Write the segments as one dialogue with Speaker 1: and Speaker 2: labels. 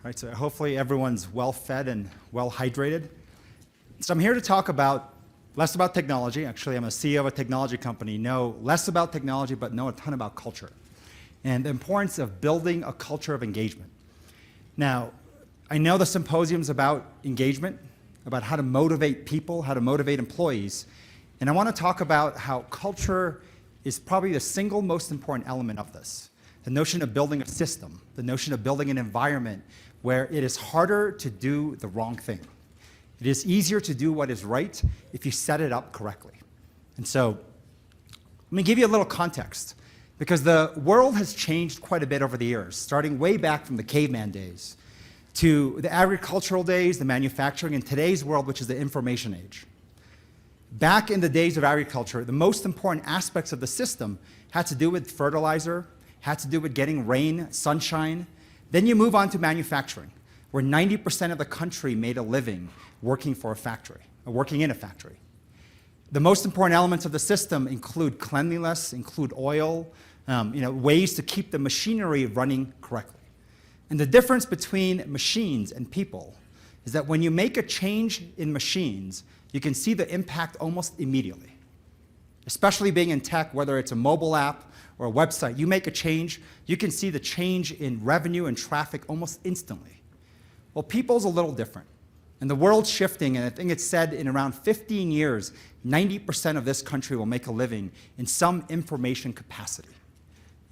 Speaker 1: All right, so hopefully everyone's well fed and well hydrated. So I'm here to talk less about technology. Actually, I'm a CEO of a technology company. Know less about technology, but know a ton about culture and the importance of building a culture of engagement. Now, I know the symposium's about engagement, about how to motivate people, how to motivate employees, and I want to talk about how culture is probably the single most important element of this. The notion of building a system, the notion of building an environment where it is harder to do the wrong thing. It is easier to do what is right if you set it up correctly. And so, let me give you a little context, because the world has changed quite a bit over the years, starting way back from the caveman days to the agricultural days, the manufacturing, and today's world, which is the information age. Back in the days of agriculture, the most important aspects of the system had to do with fertilizer, had to do with getting rain, sunshine. Then you move on to manufacturing, where 90% of the country made a living working for a factory, or working in a factory. The most important elements of the system include cleanliness, include oil, ways to keep the machinery running correctly. And the difference between machines and people is that when you make a change in machines, you can see the impact almost immediately. Especially being in tech, whether it's a mobile app or a website, you make a change, you can see the change in revenue and traffic almost instantly. Well, people's a little different. And the world's shifting, and I think it's said in around 15 years, 90% of this country will make a living in some information capacity.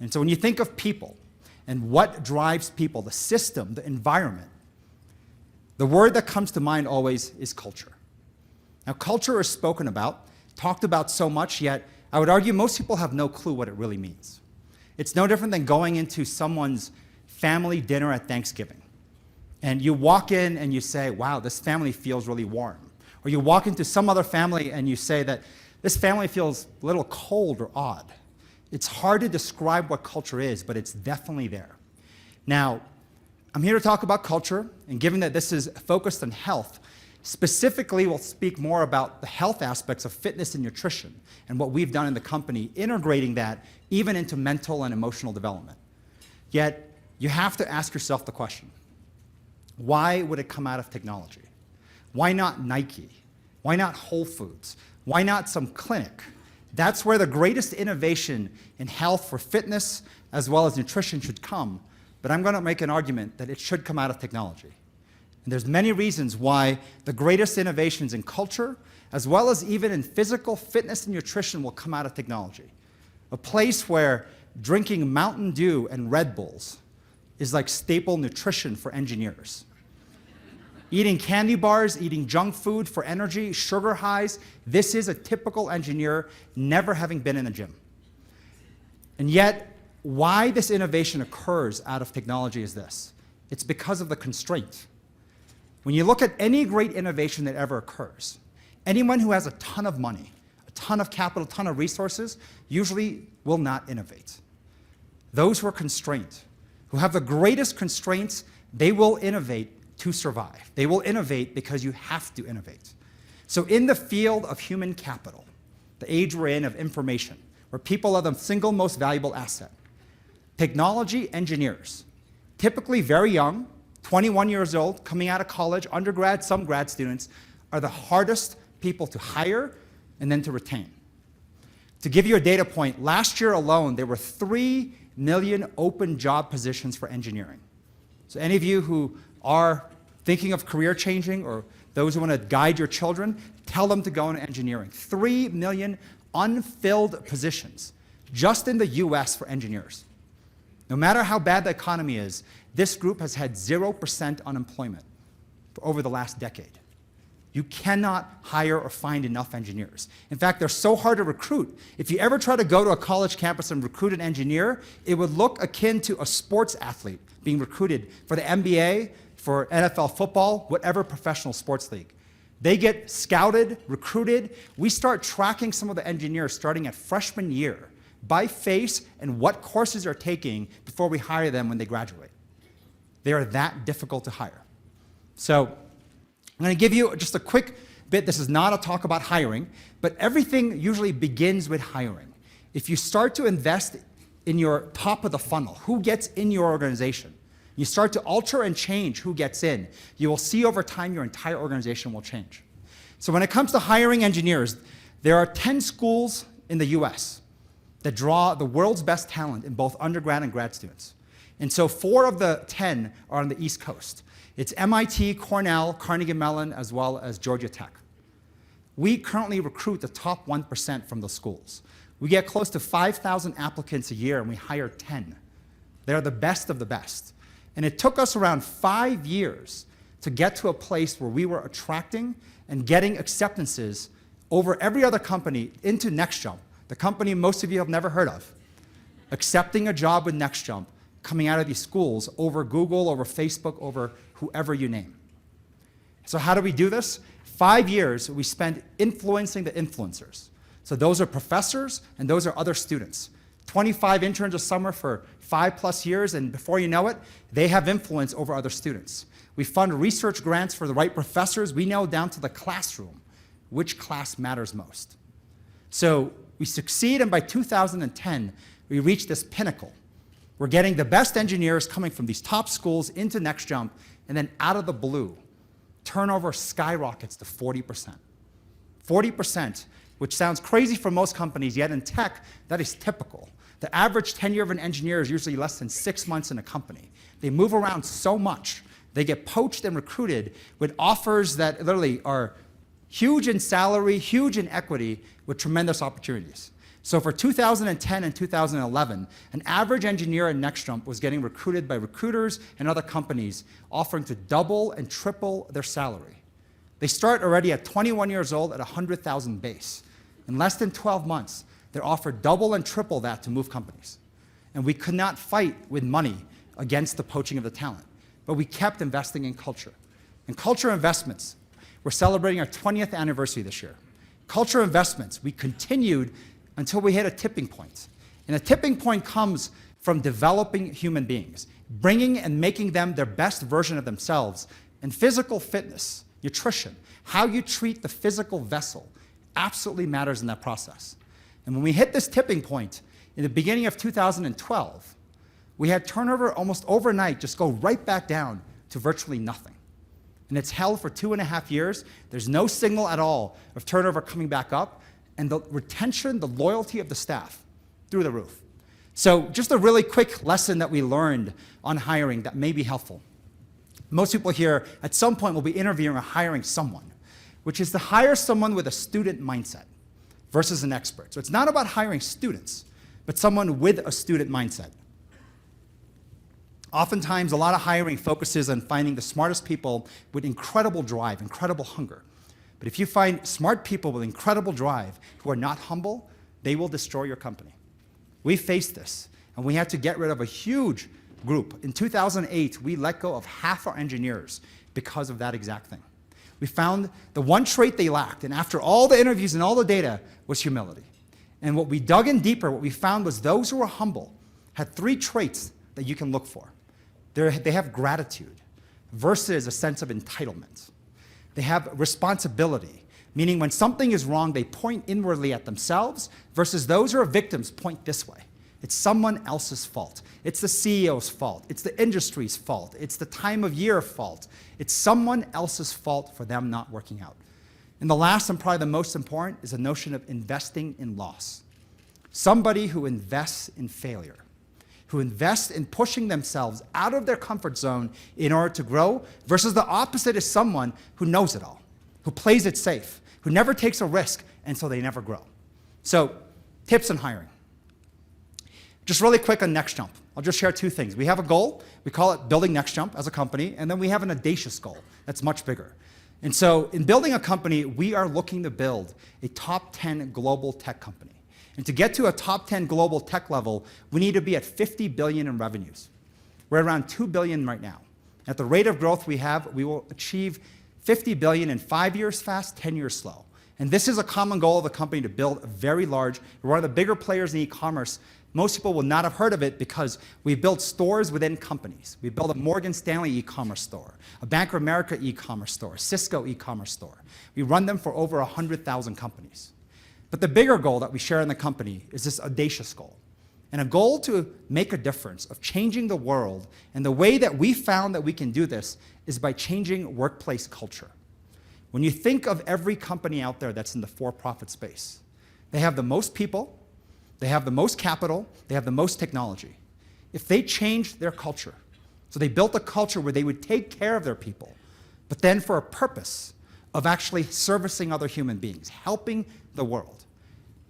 Speaker 1: And so when you think of people and what drives people, the system, the environment, the word that comes to mind always is culture. Now, culture is spoken about, talked about so much, yet I would argue most people have no clue what it really means. It's no different than going into someone's family dinner at Thanksgiving. And you walk in and you say, wow, this family feels really warm. Or you walk into some other family and you say that this family feels a little cold or odd. It's hard to describe what culture is, but it's definitely there. Now, I'm here to talk about culture, and given that this is focused on health, specifically, we'll speak more about the health aspects of fitness and nutrition and what we've done in the company, integrating that even into mental and emotional development. Yet, you have to ask yourself the question, why would it come out of technology? Why not Nike? Why not Whole Foods? Why not some clinic? That's where the greatest innovation in health for fitness as well as nutrition should come, but I'm going to make an argument that it should come out of technology. And there's many reasons why the greatest innovations in culture, as well as even in physical fitness and nutrition, will come out of technology. A place where drinking Mountain Dew and Red Bulls is like staple nutrition for engineers. Eating candy bars, eating junk food for energy, sugar highs, this is a typical engineer never having been in a gym. And yet, why this innovation occurs out of technology is this. It's because of the constraint. When you look at any great innovation that ever occurs, anyone who has a ton of money, a ton of capital, a ton of resources, usually will not innovate. Those who are constrained, who have the greatest constraints, they will innovate to survive. They will innovate because you have to innovate. So in the field of human capital, the age we're in of information, where people are the single most valuable asset, technology engineers, typically very young, 21 years old, coming out of college, undergrad, some grad students, are the hardest people to hire and then to retain. To give you a data point, last year alone, there were 3 million open job positions for engineering. So any of you who are thinking of career changing or those who want to guide your children, tell them to go into engineering. 3 million unfilled positions just in the US for engineers. No matter how bad the economy is, this group has had 0% unemployment for over the last decade. You cannot hire or find enough engineers. In fact, they're so hard to recruit. If you ever try to go to a college campus and recruit an engineer, it would look akin to a sports athlete being recruited for the NBA, for NFL football, whatever professional sports league. They get scouted, recruited. We start tracking some of the engineers starting at freshman year by face and what courses they're taking before we hire them when they graduate. They are that difficult to hire. So I'm going to give you just a quick bit. This is not a talk about hiring, but everything usually begins with hiring. If you start to invest in your top of the funnel, who gets in your organization, You start to alter and change who gets in. You will see over time your entire organization will change. So when it comes to hiring engineers, there are 10 schools in the US that draw the world's best talent in both undergrad and grad students. And so 4 of the 10 are on the East Coast. It's MIT, Cornell, Carnegie Mellon, as well as Georgia Tech. We currently recruit the top 1% from the schools. We get close to 5,000 applicants a year, and we hire 10. They're the best of the best. And it took us around 5 years to get to a place where we were attracting and getting acceptances over every other company into NextJump, the company most of you have never heard of, accepting a job with NextJump, coming out of these schools over Google, over Facebook, over whoever you name. So how do we do this? 5 years we spent influencing the influencers. So those are professors and those are other students. 25 interns a summer for 5+ years, and before you know it, they have influence over other students. We fund research grants for the right professors. We know down to the classroom which class matters most. So we succeed, and by 2010, we reach this pinnacle. We're getting the best engineers coming from these top schools into NextJump, and then out of the blue, turnover skyrockets to 40%. 40%, which sounds crazy for most companies, yet in tech, that is typical. The average tenure of an engineer is usually less than 6 months in a company. They move around so much. They get poached and recruited with offers that literally are huge in salary, huge in equity, with tremendous opportunities. So for 2010 and 2011, an average engineer at NextJump was getting recruited by recruiters and other companies offering to double and triple their salary. They start already at 21 years old at 100,000 base. In less than 12 months, they're offered double and triple that to move companies. And we could not fight with money against the poaching of the talent, but we kept investing in culture. And culture investments, we're celebrating our 20th anniversary this year. Culture investments, we continued until we hit a tipping point. And a tipping point comes from developing human beings, bringing and making them their best version of themselves. And physical fitness, nutrition, how you treat the physical vessel absolutely matters in that process. And when we hit this tipping point in the beginning of 2012, we had turnover almost overnight just go right back down to virtually nothing. And it's held for 2.5 years. There's no signal at all of turnover coming back up, and the retention, the loyalty of the staff, through the roof. So just a really quick lesson that we learned on hiring that may be helpful. Most people here at some point will be interviewing or hiring someone, which is to hire someone with a student mindset versus an expert. So it's not about hiring students, but someone with a student mindset. Oftentimes, a lot of hiring focuses on finding the smartest people with incredible drive, incredible hunger. But if you find smart people with incredible drive who are not humble, they will destroy your company. We faced this, and we had to get rid of a huge group. In 2008, we let go of half our engineers because of that exact thing. We found the one trait they lacked, and after all the interviews and all the data, was humility. And what we dug in deeper, what we found was those who were humble had 3 traits that you can look for. They have gratitude versus a sense of entitlement. They have responsibility, meaning when something is wrong, they point inwardly at themselves, versus those who are victims point this way. It's someone else's fault. It's the CEO's fault. It's the industry's fault. It's the time of year fault. It's someone else's fault for them not working out. And the last and probably the most important is the notion of investing in loss. Somebody who invests in failure, who invest in pushing themselves out of their comfort zone in order to grow, versus the opposite is someone who knows it all, who plays it safe, who never takes a risk, and so they never grow. So, tips on hiring. Just really quick on NextJump. I'll just share 2 things. We have a goal. We call it building NextJump as a company, and then we have an audacious goal that's much bigger. And so in building a company, we are looking to build a top 10 global tech company. And to get to a top 10 global tech level, we need to be at 50 billion in revenues. We're around 2 billion right now. At the rate of growth we have, we will achieve 50 billion in 5 years fast, 10 years slow. And this is a common goal of the company, to build a very large, we're one of the bigger players in e-commerce. Most people will not have heard of it because we built stores within companies. We built a Morgan Stanley e-commerce store, a Bank of America e-commerce store, Cisco e-commerce store. We run them for over 100,000 companies. But the bigger goal that we share in the company is this audacious goal. and a goal to make a difference, of changing the world. And the way that we found that we can do this is by changing workplace culture. When you think of every company out there that's in the for-profit space, they have the most people, they have the most capital, they have the most technology. If they changed their culture, so they built a culture where they would take care of their people, but then for a purpose of actually servicing other human beings, helping the world,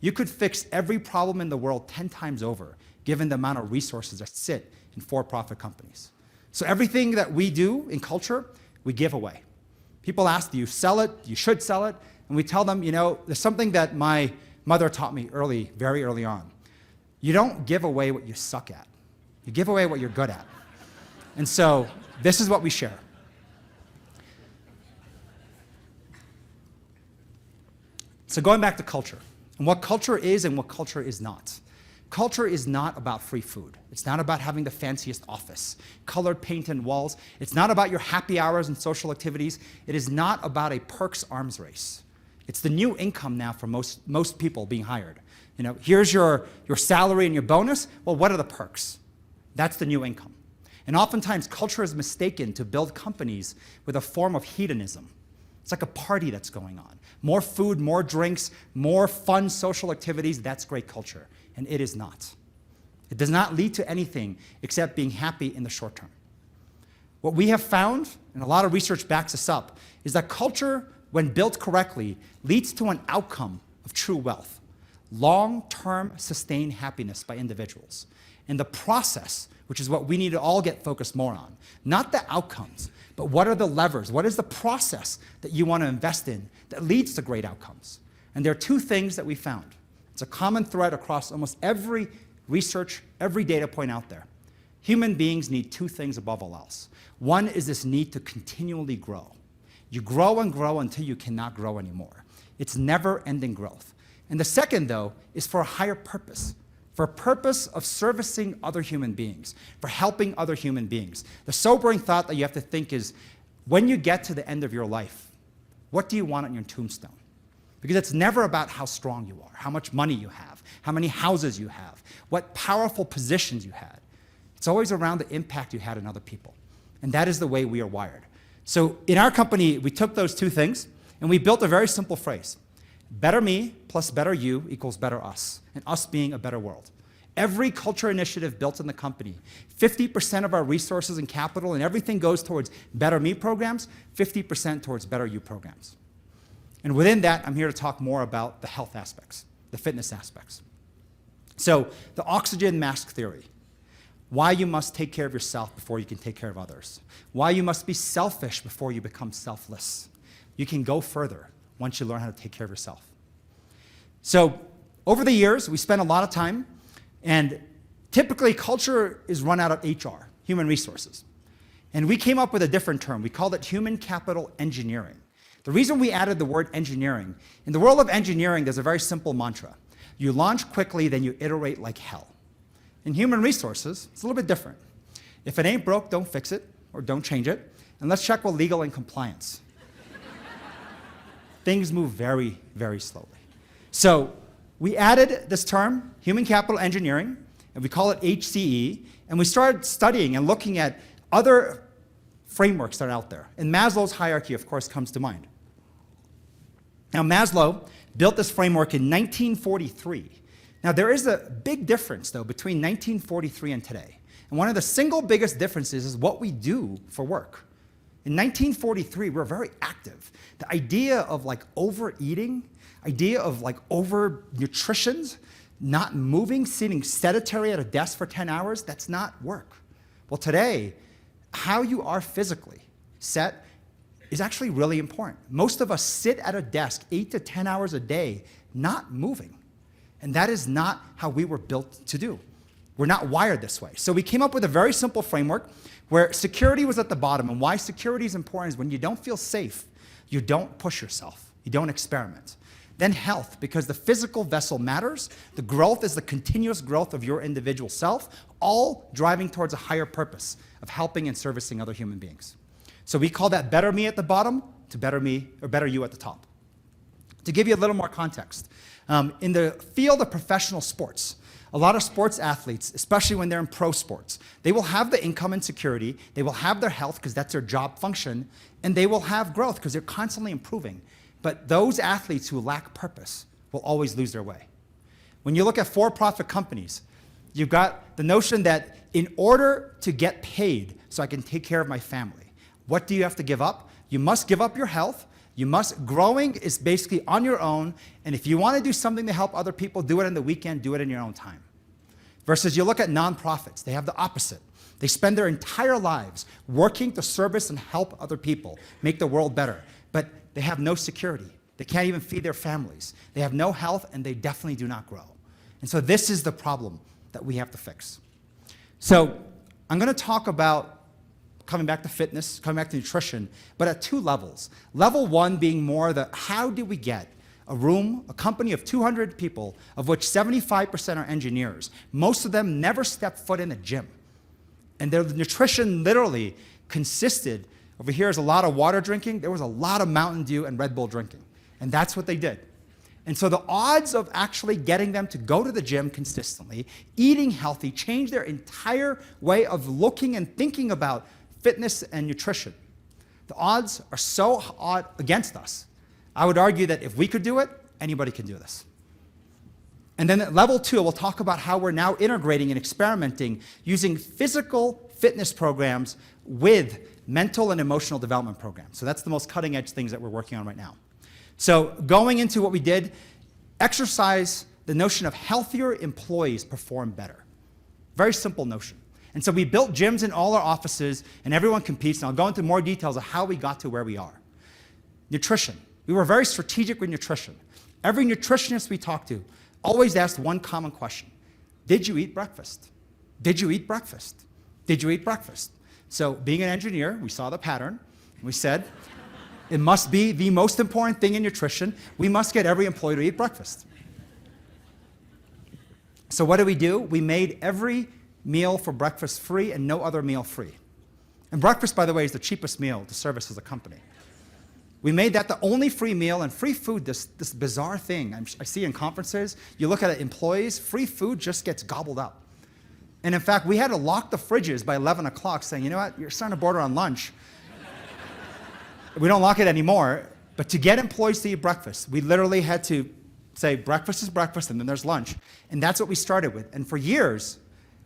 Speaker 1: you could fix every problem in the world 10 times over, given the amount of resources that sit in for-profit companies. So everything that we do in culture, we give away. People ask, do you sell it? You should sell it. And we tell them, there's something that my mother taught me very early on. You don't give away what you suck at. You give away what you're good at. And so this is what we share. So going back to culture, and what culture is and what culture is not. Culture is not about free food. It's not about having the fanciest office, colored paint and walls. It's not about your happy hours and social activities. It is not about a perks arms race. It's the new income now for most people being hired. Here's your salary and your bonus. Well, what are the perks? That's the new income. And oftentimes, culture is mistaken to build companies with a form of hedonism. It's like a party that's going on. More food, more drinks, more fun social activities, that's great culture. And it is not. It does not lead to anything except being happy in the short term. What we have found, and a lot of research backs us up, is that culture, when built correctly, leads to an outcome of true wealth. Long-term sustained happiness by individuals. And the process, which is what we need to all get focused more on, not the outcomes, but what are the levers? What is the process that you want to invest in that leads to great outcomes? And there are two things that we found. It's a common thread across almost every research, every data point out there. Human beings need two things above all else. One is this need to continually grow. You grow and grow until you cannot grow anymore. It's never-ending growth. And the second, though, is for a higher purpose. For a purpose of servicing other human beings, for helping other human beings. The sobering thought that you have to think is, when you get to the end of your life, what do you want on your tombstone? Because it's never about how strong you are, how much money you have, how many houses you have, what powerful positions you had. It's always around the impact you had on other people. And that is the way we are wired. So in our company, we took those two things, and we built a very simple phrase. Better me plus better you equals better us, and us being a better world. Every culture initiative built in the company, 50% of our resources and capital and everything goes towards better me programs, 50% towards better you programs. And within that, I'm here to talk more about the health aspects, the fitness aspects. So the oxygen mask theory, why you must take care of yourself before you can take care of others, why you must be selfish before you become selfless. You can go further once you learn how to take care of yourself. So over the years, we spent a lot of time, and typically culture is run out of HR, human resources. And we came up with a different term. We called it human capital engineering. The reason we added the word engineering, in the world of engineering, there's a very simple mantra. You launch quickly, then you iterate like hell. In human resources, it's a little bit different. If it ain't broke, don't fix it, or don't change it. And let's check with legal and compliance. Things move very, very slowly. So we added this term, human capital engineering, and we call it HCE, and we started studying and looking at other frameworks that are out there. And Maslow's hierarchy, of course, comes to mind. Now, Maslow built this framework in 1943. Now, there is a big difference, though, between 1943 and today. And one of the single biggest differences is what we do for work. In 1943, we're very active. The idea of overeating, idea of over-nutrition, not moving, sitting sedentary at a desk for 10 hours, that's not work. Well, today, how you are physically set is actually really important. Most of us sit at a desk 8 to 10 hours a day, not moving. And that is not how we were built to do. We're not wired this way. So we came up with a very simple framework where security was at the bottom. And why security is important is when you don't feel safe, you don't push yourself. You don't experiment. Then health, because the physical vessel matters. The growth is the continuous growth of your individual self, all driving towards a higher purpose of helping and servicing other human beings. So we call that better me at the bottom to better me, or better you at the top. To give you a little more context, in the field of professional sports, A lot of sports athletes, especially when they're in pro sports, they will have the income and security, they will have their health because that's their job function, and they will have growth because they're constantly improving. But those athletes who lack purpose will always lose their way. When you look at for-profit companies, you've got the notion that in order to get paid so I can take care of my family, what do you have to give up? You must give up your health. Growing is basically on your own, and if you want to do something to help other people, do it on the weekend, do it in your own time. Versus you look at nonprofits, they have the opposite. They spend their entire lives working to service and help other people, make the world better, but they have no security. They can't even feed their families. They have no health, and they definitely do not grow. And so this is the problem that we have to fix. So I'm going to talk about coming back to fitness, coming back to nutrition, but at two levels. Level one being more the how do we get a company of 200 people, of which 75% are engineers. Most of them never step foot in a gym. And their nutrition literally consisted, over here is a lot of water drinking, there was a lot of Mountain Dew and Red Bull drinking. And that's what they did. And so the odds of actually getting them to go to the gym consistently, eating healthy, change their entire way of looking and thinking about fitness and nutrition, the odds are so odd against us. I would argue that if we could do it, anybody can do this. And then at level two, we'll talk about how we're now integrating and experimenting using physical fitness programs with mental and emotional development programs. So that's the most cutting edge things that we're working on right now. So going into what we did, exercise, the notion of healthier employees perform better. Very simple notion. And so we built gyms in all our offices, and everyone competes, and I'll go into more details of how we got to where we are. Nutrition. We were very strategic with nutrition. Every nutritionist we talked to always asked one common question. Did you eat breakfast? Did you eat breakfast? Did you eat breakfast? So being an engineer, we saw the pattern, and we said, it must be the most important thing in nutrition. We must get every employee to eat breakfast. So what do? We made every meal for breakfast free and no other meal free. And breakfast, by the way, is the cheapest meal to service as a company. We made that the only free meal, and free food, this bizarre thing I see in conferences. You look at employees, free food just gets gobbled up. And in fact, we had to lock the fridges by 11 o'clock saying, you know what, you're starting to border on lunch. We don't lock it anymore, but to get employees to eat breakfast, we literally had to say breakfast is breakfast and then there's lunch. And that's what we started with. And for years,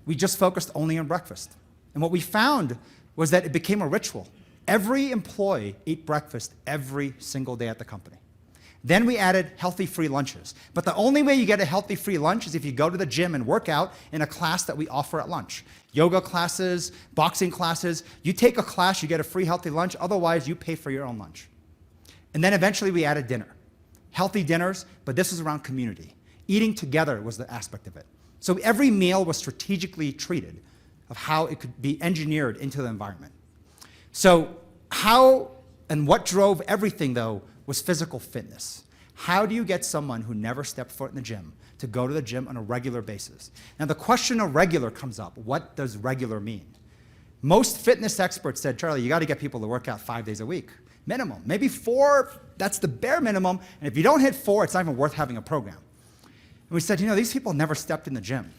Speaker 1: we just focused only on breakfast. And what we found was that it became a ritual. Every employee ate breakfast every single day at the company. Then we added healthy free lunches. But the only way you get a healthy free lunch is if you go to the gym and work out in a class that we offer at lunch. Yoga classes, boxing classes. You take a class, you get a free healthy lunch. Otherwise, you pay for your own lunch. And then eventually we added dinner. Healthy dinners, but this was around community. Eating together was the aspect of it. So every meal was strategically treated of how it could be engineered into the environment. So how and what drove everything, though, was physical fitness. How do you get someone who never stepped foot in the gym to go to the gym on a regular basis? Now, the question of regular comes up. What does regular mean? Most fitness experts said, Charlie, you got to get people to work out 5 days a week, minimum. Maybe 4, that's the bare minimum. And if you don't hit 4, it's not even worth having a program. And we said, these people never stepped in the gym.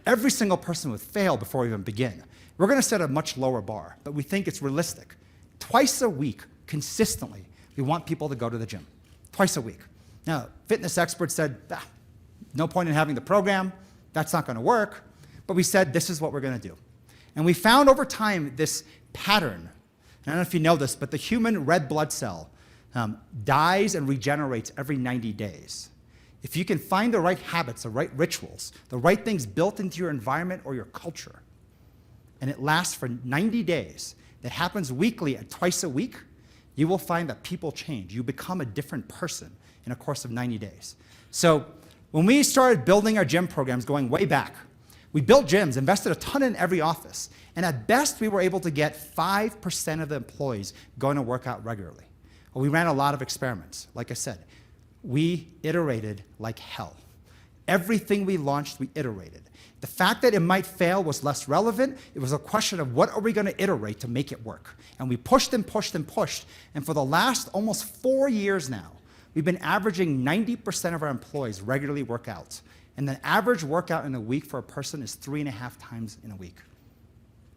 Speaker 1: Every single person would fail before we even begin. We're going to set a much lower bar, but we think it's realistic. Twice a week, consistently, we want people to go to the gym. Twice a week. Now, fitness experts said, no point in having the program. That's not going to work. But we said, this is what we're going to do. And we found over time this pattern. I don't know if you know this, but the human red blood cell dies and regenerates every 90 days. If you can find the right habits, the right rituals, the right things built into your environment or your culture, and it lasts for 90 days, that happens weekly and twice a week, you will find that people change. You become a different person in a course of 90 days. So when we started building our gym programs going way back, we built gyms, invested a ton in every office, and at best we were able to get 5% of the employees going to work out regularly. Well, we ran a lot of experiments. Like I said, we iterated like hell. Everything we launched, we iterated. The fact that it might fail was less relevant. It was a question of what are we going to iterate to make it work? And we pushed and pushed and pushed. And for the last almost 4 years now, we've been averaging 90% of our employees regularly work out. And the average workout in a week for a person is 3.5 times in a week.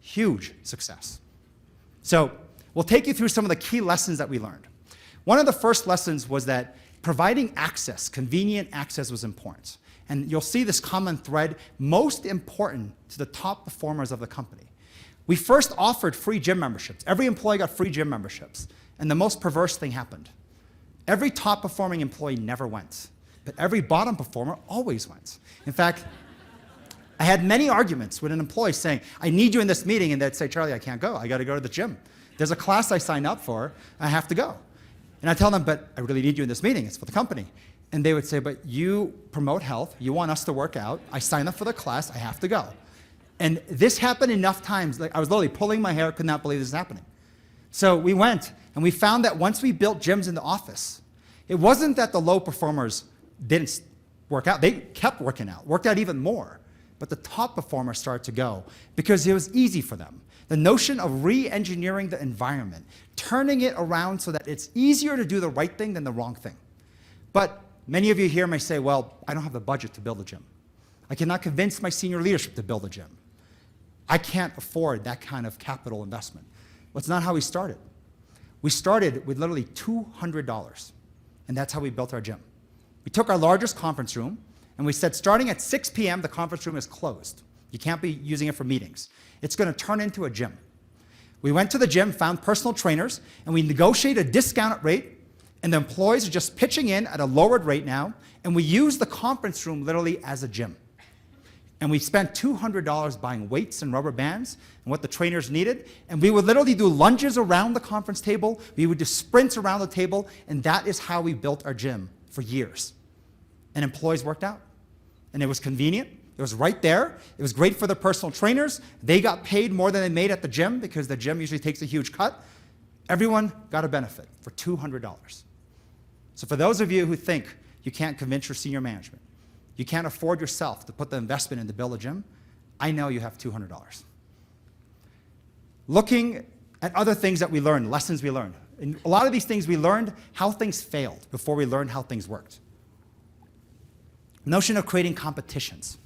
Speaker 1: Huge success. So we'll take you through some of the key lessons that we learned. One of the first lessons was that providing access, convenient access, was important. And you'll see this common thread, most important to the top performers of the company. We first offered free gym memberships. Every employee got free gym memberships. And the most perverse thing happened. Every top performing employee never went, but every bottom performer always went. In fact, I had many arguments with an employee saying, I need you in this meeting, and they'd say, Charlie, I can't go. I got to go to the gym. There's a class I signed up for. I have to go. And I tell them, but I really need you in this meeting. It's for the company. And they would say, but you promote health. You want us to work out. I signed up for the class. I have to go. And this happened enough times. Like I was literally pulling my hair, could not believe this was happening. So we went, and we found that once we built gyms in the office, it wasn't that the low performers didn't work out. They kept working out, worked out even more. But the top performers started to go because it was easy for them. The notion of re-engineering the environment, turning it around so that it's easier to do the right thing than the wrong thing. But many of you here may say, well, I don't have the budget to build a gym. I cannot convince my senior leadership to build a gym. I can't afford that kind of capital investment. Well, it's not how we started. We started with literally $200, and that's how we built our gym. We took our largest conference room, and we said, starting at 6 p.m., the conference room is closed. You can't be using it for meetings. It's going to turn into a gym. We went to the gym, found personal trainers, and we negotiated a discounted rate, and the employees are just pitching in at a lowered rate now, and we used the conference room literally as a gym. And we spent $200 buying weights and rubber bands and what the trainers needed, and we would literally do lunges around the conference table, we would do sprints around the table, and that is how we built our gym for years. And employees worked out. And it was convenient. It was right there. It was great for the personal trainers. They got paid more than they made at the gym because the gym usually takes a huge cut. Everyone got a benefit for $200. So for those of you who think you can't convince your senior management, you can't afford yourself to put the investment in to build a gym, I know you have $200. Looking at other things that we learned, lessons we learned. In a lot of these things we learned how things failed before we learned how things worked. Notion of creating competitions.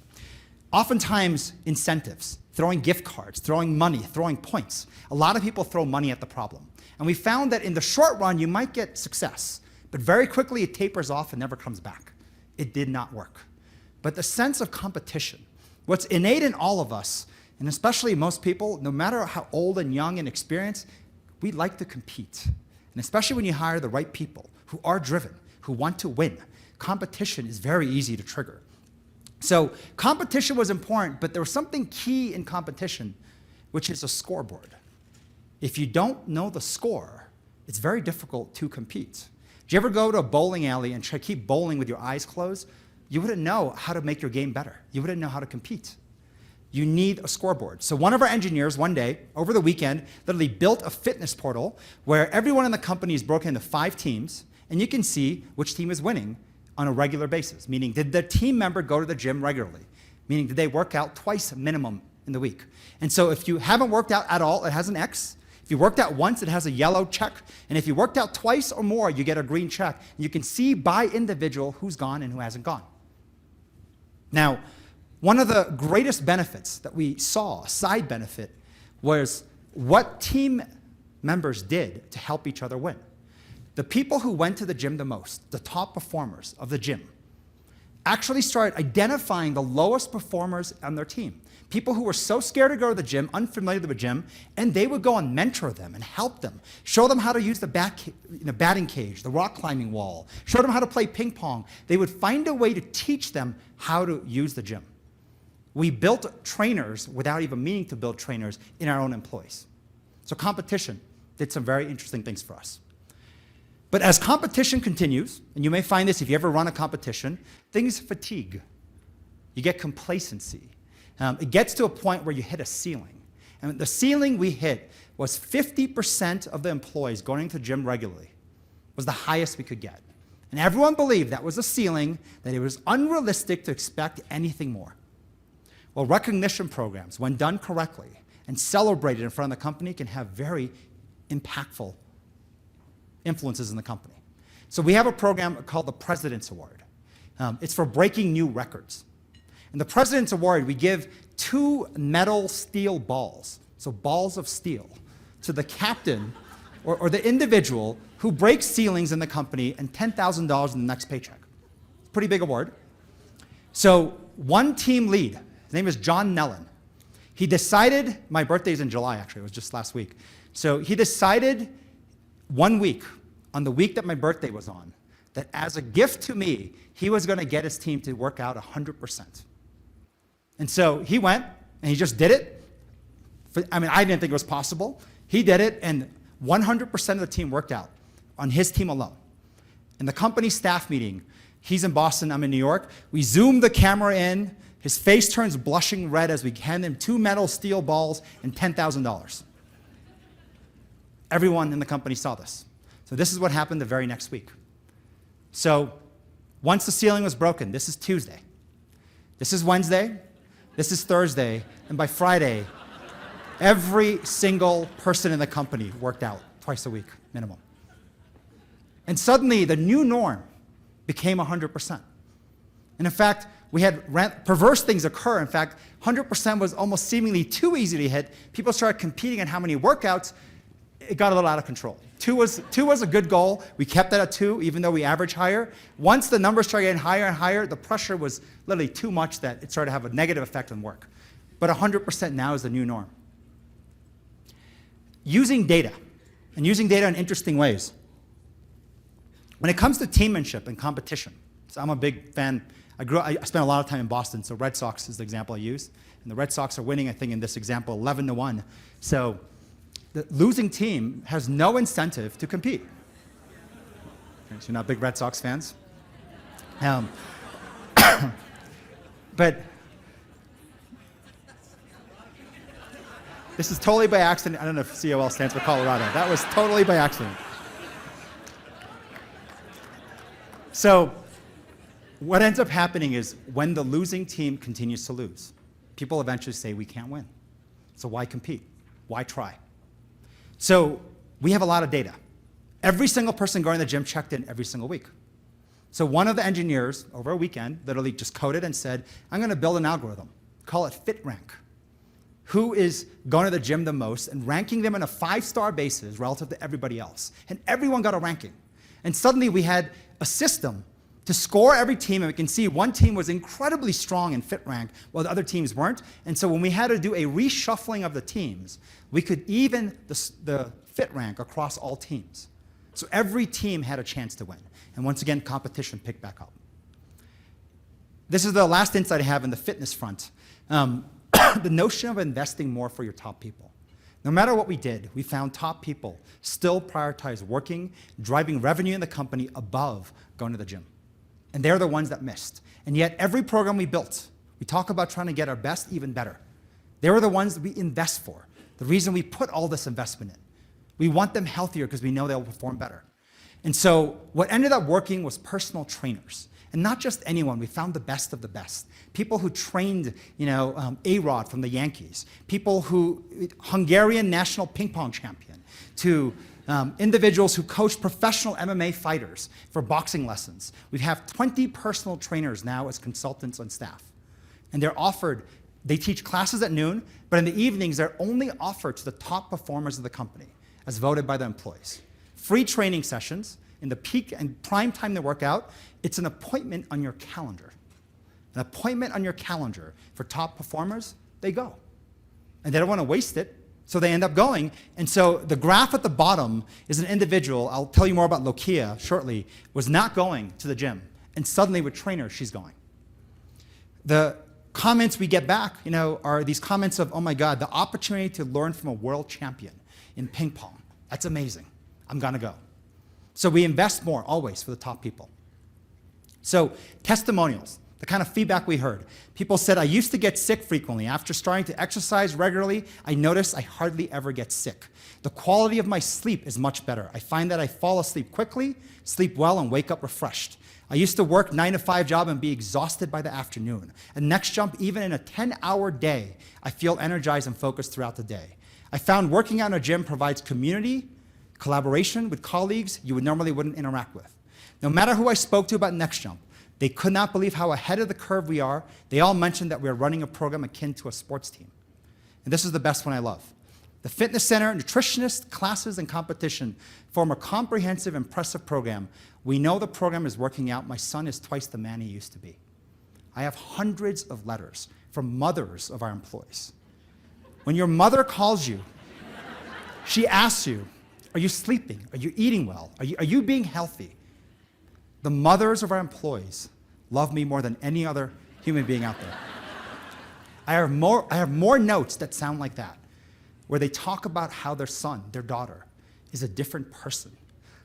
Speaker 1: Oftentimes, incentives, throwing gift cards, throwing money, throwing points. A lot of people throw money at the problem. And we found that in the short run, you might get success, but very quickly it tapers off and never comes back. It did not work. But the sense of competition, what's innate in all of us, and especially most people, no matter how old and young and experienced, we like to compete. And especially when you hire the right people who are driven, who want to win, competition is very easy to trigger. So competition was important, but there was something key in competition, which is a scoreboard. If you don't know the score, it's very difficult to compete. Do you ever go to a bowling alley and try to keep bowling with your eyes closed? You wouldn't know how to make your game better. You wouldn't know how to compete. You need a scoreboard. So one of our engineers one day, over the weekend, literally built a fitness portal where everyone in the company is broken into 5 teams, and you can see which team is winning on a regular basis, meaning did the team member go to the gym regularly? Meaning did they work out twice minimum in the week? And so if you haven't worked out at all, it has an X. If you worked out once, it has a yellow check. And if you worked out twice or more, you get a green check. You can see by individual who's gone and who hasn't gone. Now, one of the greatest benefits that we saw, a side benefit, was what team members did to help each other win. The people who went to the gym the most, the top performers of the gym, actually started identifying the lowest performers on their team. People who were so scared to go to the gym, unfamiliar with the gym, and they would go and mentor them and help them, show them how to use the batting cage, the rock climbing wall, show them how to play ping pong. They would find a way to teach them how to use the gym. We built trainers without even meaning to build trainers in our own employees. So competition did some very interesting things for us. But as competition continues, and you may find this if you ever run a competition, things fatigue. You get complacency. It gets to a point where you hit a ceiling. And the ceiling we hit was 50% of the employees going to the gym regularly was the highest we could get. And everyone believed that was a ceiling, that it was unrealistic to expect anything more. Well, recognition programs, when done correctly and celebrated in front of the company, can have very impactful influences in the company. So we have a program called the President's Award. It's for breaking new records. And the President's Award, we give 2 metal steel balls, so balls of steel, to the captain or the individual who breaks ceilings in the company and $10,000 in the next paycheck. Pretty big award. So one team lead, his name is John Nellen. He decided, my birthday's in July actually, it was just last week. So he decided 1 week, on the week that my birthday was on, that as a gift to me, he was gonna get his team to work out 100%. And so he went and he just did it. I didn't think it was possible. He did it and 100% of the team worked out on his team alone. In the company staff meeting, he's in Boston, I'm in New York, we zoom the camera in, his face turns blushing red as we hand him 2 metal steel balls and $10,000. Everyone in the company saw this. So this is what happened the very next week. So once the ceiling was broken, this is Tuesday, this is Wednesday, this is Thursday, and by Friday, every single person in the company worked out twice a week, minimum. And suddenly, the new norm became 100%. And in fact, we had perverse things occur. In fact, 100% was almost seemingly too easy to hit. People started competing on how many workouts. It got a little out of control. 2 was a good goal. We kept that at 2, even though we average higher. Once the numbers started getting higher and higher, the pressure was literally too much that it started to have a negative effect on work. But 100% now is the new norm. Using data, and using data in interesting ways. When it comes to teammanship and competition, so I'm a big fan. I spent a lot of time in Boston, so Red Sox is the example I use. And the Red Sox are winning, I think, in this example, 11-1. So the losing team has no incentive to compete. So you're not big Red Sox fans? But this is totally by accident. I don't know if COL stands for Colorado. That was totally by accident. So what ends up happening is when the losing team continues to lose, people eventually say, we can't win. So why compete? Why try? So we have a lot of data. Every single person going to the gym checked in every single week. So one of the engineers over a weekend literally just coded and said, I'm going to build an algorithm, call it FitRank. Who is going to the gym the most and ranking them on a 5-star basis relative to everybody else. And everyone got a ranking. And suddenly we had a system to score every team, and we can see one team was incredibly strong in FitRank while the other teams weren't. And so when we had to do a reshuffling of the teams, we could even the FitRank across all teams. So every team had a chance to win. And once again, competition picked back up. This is the last insight I have in the fitness front. The notion of investing more for your top people. No matter what we did, we found top people still prioritize working, driving revenue in the company above going to the gym. And they're the ones that missed. And yet every program we built, we talk about trying to get our best even better. They were the ones that we invest for. The reason we put all this investment in. We want them healthier because we know they'll perform better. And so what ended up working was personal trainers. And not just anyone, we found the best of the best. People who trained, A-Rod from the Yankees. People who, Hungarian national ping pong champion, to individuals who coach professional MMA fighters for boxing lessons. We have 20 personal trainers now as consultants on staff. And they teach classes at noon, but in the evenings, they're only offered to the top performers of the company, as voted by the employees. Free training sessions in the peak and prime time to work out. It's an appointment on your calendar. An appointment on your calendar for top performers, they go. And they don't want to waste it, so they end up going. And so the graph at the bottom is an individual, I'll tell you more about Lokia shortly, was not going to the gym. And suddenly with trainers, she's going. The comments we get back, are these comments of, oh my God, the opportunity to learn from a world champion in ping pong. That's amazing. I'm gonna go. So we invest more always for the top people. So testimonials, the kind of feedback we heard. People said, I used to get sick frequently. After starting to exercise regularly, I noticed I hardly ever get sick. The quality of my sleep is much better. I find that I fall asleep quickly, sleep well, and wake up refreshed. I used to work 9-to-5 job and be exhausted by the afternoon. And next jump, even in a 10-hour day, I feel energized and focused throughout the day. I found working out in a gym provides community, collaboration with colleagues you normally wouldn't interact with. No matter who I spoke to about next jump, They could not believe how ahead of the curve we are. They all mentioned that we are running a program akin to a sports team. And this is the best one I love. The fitness center, nutritionists, classes, and competition form a comprehensive, impressive program. We know the program is working out. My son is twice the man he used to be. I have hundreds of letters from mothers of our employees. When your mother calls you, she asks you, are you sleeping? Are you eating well? Are you being healthy? The mothers of our employees love me more than any other human being out there. I have more notes that sound like that, where they talk about how their son, their daughter, is a different person.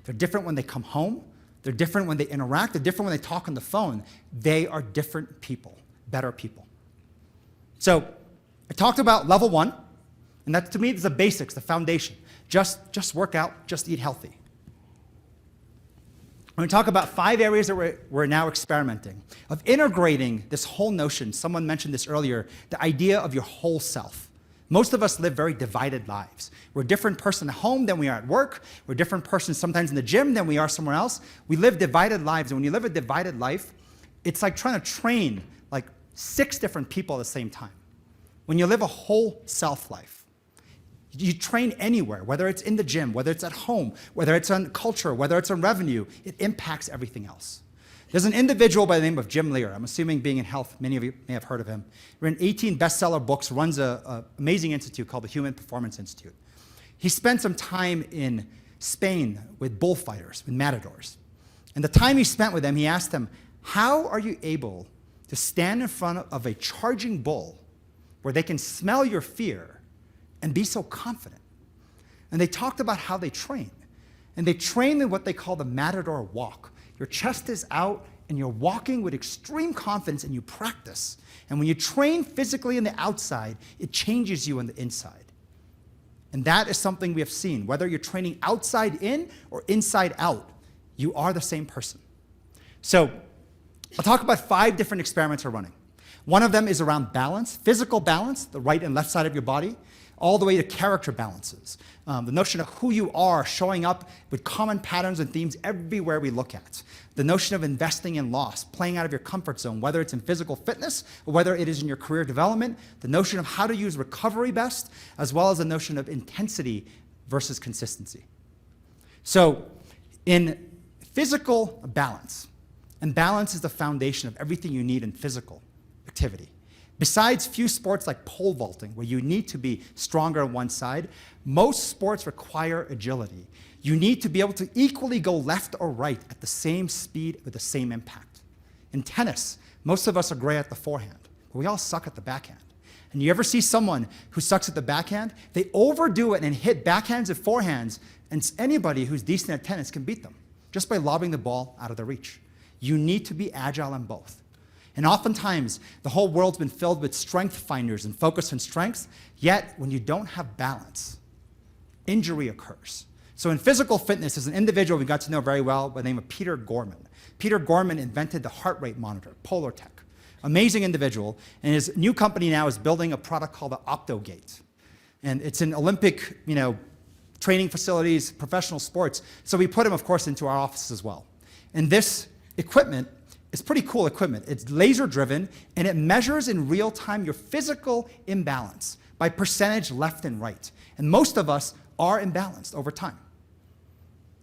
Speaker 1: They're different when they come home. They're different when they interact. They're different when they talk on the phone. They are different people, better people. So I talked about level 1, and that to me is the basics, the foundation. Just work out, just eat healthy. I'm going to talk about 5 areas that we're now experimenting, of integrating this whole notion. Someone mentioned this earlier, the idea of your whole self. Most of us live very divided lives. We're a different person at home than we are at work. We're a different person sometimes in the gym than we are somewhere else. We live divided lives, and when you live a divided life, it's like trying to train like 6 different people at the same time. When you live a whole self life, you train anywhere, whether it's in the gym, whether it's at home, whether it's on culture, whether it's on revenue, it impacts everything else. There's an individual by the name of Jim Lear. I'm assuming being in health, many of you may have heard of him. Written 18 bestseller books, runs an amazing institute called the Human Performance Institute. He spent some time in Spain with bullfighters, with matadors. And the time he spent with them, he asked them, how are you able to stand in front of a charging bull where they can smell your fear and be so confident? And they talked about how they train. And they train in what they call the matador walk. Your chest is out and you're walking with extreme confidence and you practice. And when you train physically in the outside, it changes you on the inside. And that is something we have seen. Whether you're training outside in or inside out, you are the same person. So I'll talk about 5 different experiments we're running. One of them is around balance, physical balance, the right and left side of your body, all the way to character balances. The notion of who you are showing up with common patterns and themes everywhere we look at. The notion of investing in loss, playing out of your comfort zone, whether it's in physical fitness or whether it is in your career development. The notion of how to use recovery best, as well as the notion of intensity versus consistency. So in physical balance, and balance is the foundation of everything you need in physical activity. Besides few sports like pole vaulting, where you need to be stronger on one side, most sports require agility. You need to be able to equally go left or right at the same speed with the same impact. In tennis, most of us are great at the forehand, but we all suck at the backhand. And you ever see someone who sucks at the backhand? They overdo it and hit backhands and forehands, and anybody who's decent at tennis can beat them just by lobbing the ball out of their reach. You need to be agile in both. And oftentimes, the whole world's been filled with strength finders and focus on strengths, yet when you don't have balance, injury occurs. So in physical fitness, there's an individual we got to know very well by the name of Peter Gorman. Peter Gorman invented the heart rate monitor, Polartec. Amazing individual, and his new company now is building a product called the OptoGate. And it's in Olympic, training facilities, professional sports. So we put him, of course, into our offices as well. And this equipment, it's pretty cool equipment. It's laser driven and it measures in real time your physical imbalance by percentage left and right. And most of us are imbalanced over time.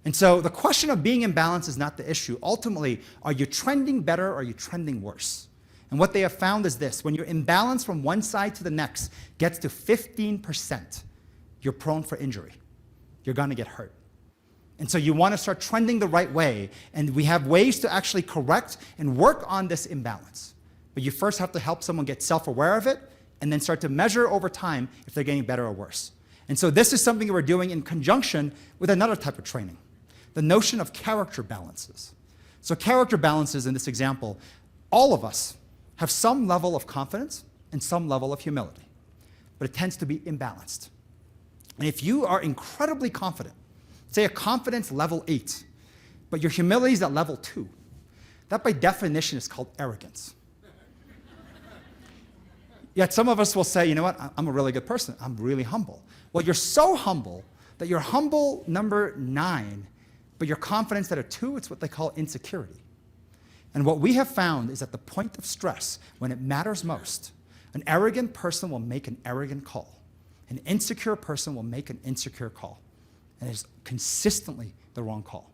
Speaker 1: And so the question of being imbalanced is not the issue. Ultimately, are you trending better or are you trending worse? And what they have found is this: when your imbalance from one side to the next gets to 15%, you're prone for injury. You're gonna get hurt. And so you want to start trending the right way, and we have ways to actually correct and work on this imbalance. But you first have to help someone get self-aware of it, and then start to measure over time if they're getting better or worse. And so this is something we're doing in conjunction with another type of training, the notion of character balances. So character balances in this example, all of us have some level of confidence and some level of humility, but it tends to be imbalanced. And if you are incredibly confident, say a confidence level 8, but your humility is at level 2. That by definition is called arrogance. Yet some of us will say, you know what, I'm a really good person. I'm really humble. Well, you're so humble that you're humble number 9, but your confidence at a 2, it's what they call insecurity. And what we have found is at the point of stress, when it matters most, an arrogant person will make an arrogant call. An insecure person will make an insecure call. And it's consistently the wrong call.